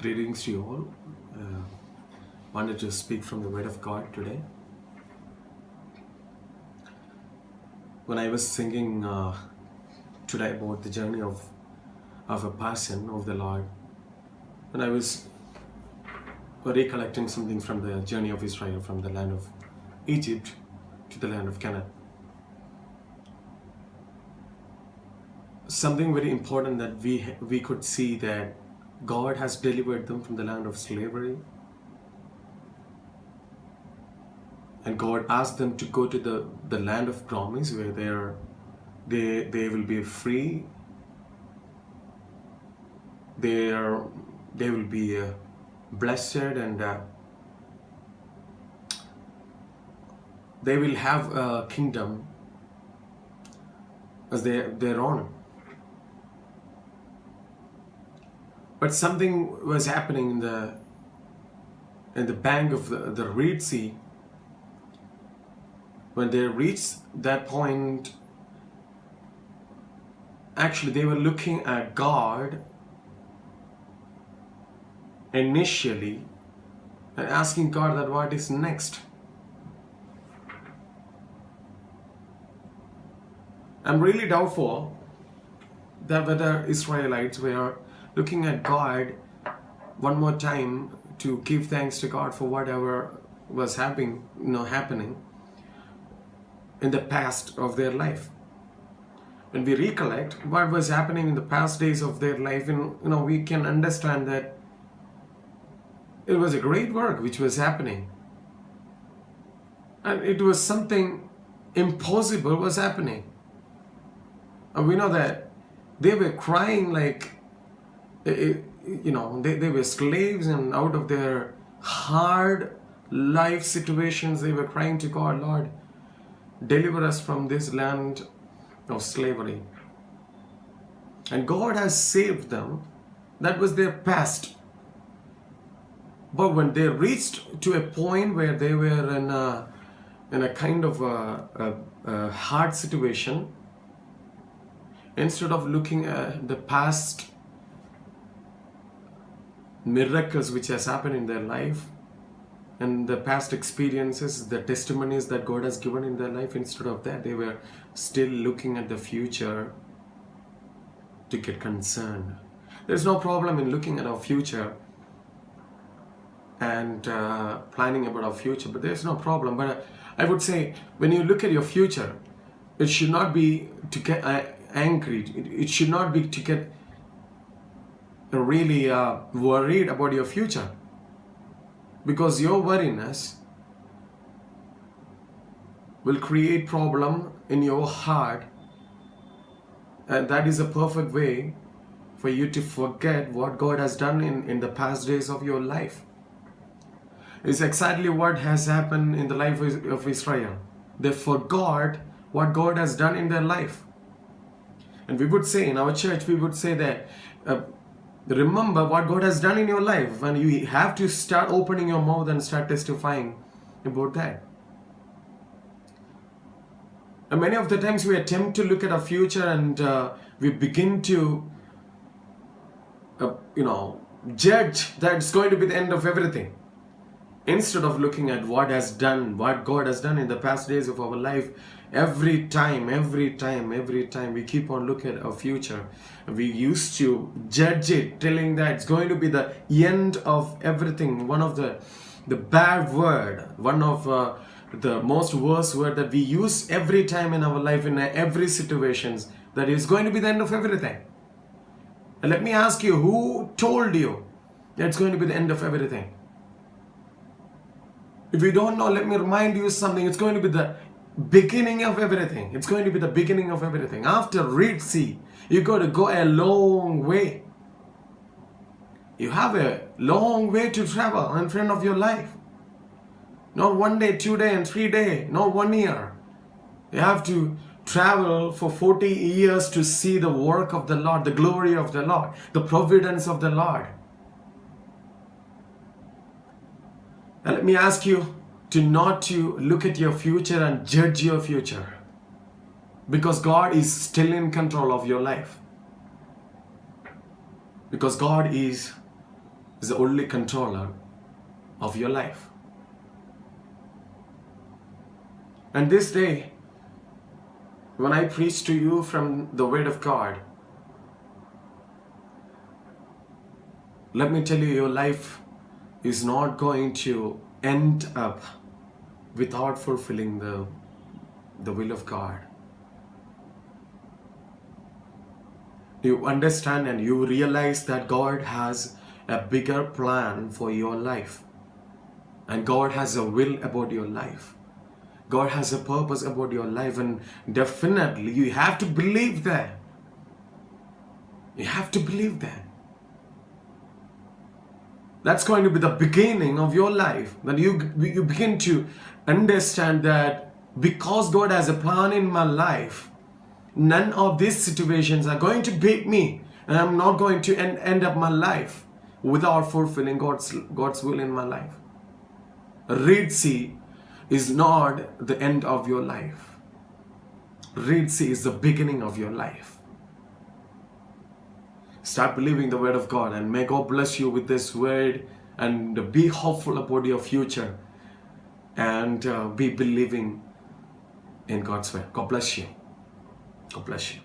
Greetings to you all. Wanted to speak from the Word of God today. When I was thinking today about the journey of a person of the Lord, when I was recollecting something from the journey of Israel from the land of Egypt to the land of Canaan, something very important that we could see that God has delivered them from the land of slavery, and God asked them to go to the land of promise where they will be free. They will be blessed, and they will have a kingdom as their own. But something was happening in the bank of the Red Sea. When they reached that point, actually they were looking at God initially and asking God that what is next. I'm really doubtful that whether Israelites were looking at God one more time to give thanks to God for whatever was happening in the past of their life. When we recollect what was happening in the past days of their life, we can understand that it was a great work which was happening, and it was something impossible was happening. And we know that they were crying like, they were slaves, and out of their hard life situations, they were crying to God, Lord, deliver us from this land of slavery. And God has saved them. That was their past. But when they reached to a point where they were in a kind of a hard situation, instead of looking at the past miracles which has happened in their life and the past experiences, the testimonies that God has given in their life, instead of that, they were still looking at the future to get concerned. There's no problem in looking at our future and planning about our future, but there's no problem. But I would say, when you look at your future, it should not be to get angry. It should not be to get really worried about your future, because your worriness will create problem in your heart, and that is a perfect way for you to forget what God has done in the past days of your life. It's exactly what has happened in the life of Israel. They forgot what God has done in their life. And we would say in our church, we would say that remember what God has done in your life, and you have to start opening your mouth and start testifying about that. And many of the times we attempt to look at our future, and we begin to judge that it's going to be the end of everything, instead of looking at what God has done in the past days of our life. Every time we keep on looking at our future, we used to judge it, telling that it's going to be the end of everything. One of the bad word, one of the most worst word that we use every time in our life, in every situations, that is going to be the end of everything. And let me ask you, who told you that it's going to be the end of everything? If you don't know, let me remind you something. It's going to be the beginning of everything. It's going to be the beginning of everything. After Red Sea, you got to go a long way. You have a long way to travel in front of your life. Not 1 day, 2 days, and 3 days. Not 1 year. You have to travel for 40 years to see the work of the Lord, the glory of the Lord, the providence of the Lord. And let me ask you not to look at your future and judge your future, because God is still in control of your life. Because God is is the only controller of your life. And this day, when I preach to you from the Word of God, let me tell you, your life is not going to end up without fulfilling the will of God. You understand and you realize that God has a bigger plan for your life. And God has a will about your life. God has a purpose about your life, and definitely you have to believe that. You have to believe that. That's going to be the beginning of your life. That you begin to understand that because God has a plan in my life, none of these situations are going to beat me, and I'm not going to end up my life without fulfilling God's will in my life. Red Sea is not the end of your life. Red Sea is the beginning of your life. Start believing the word of God, and may God bless you with this word, and be hopeful about your future, and be believing in God's word. God bless you. God bless you.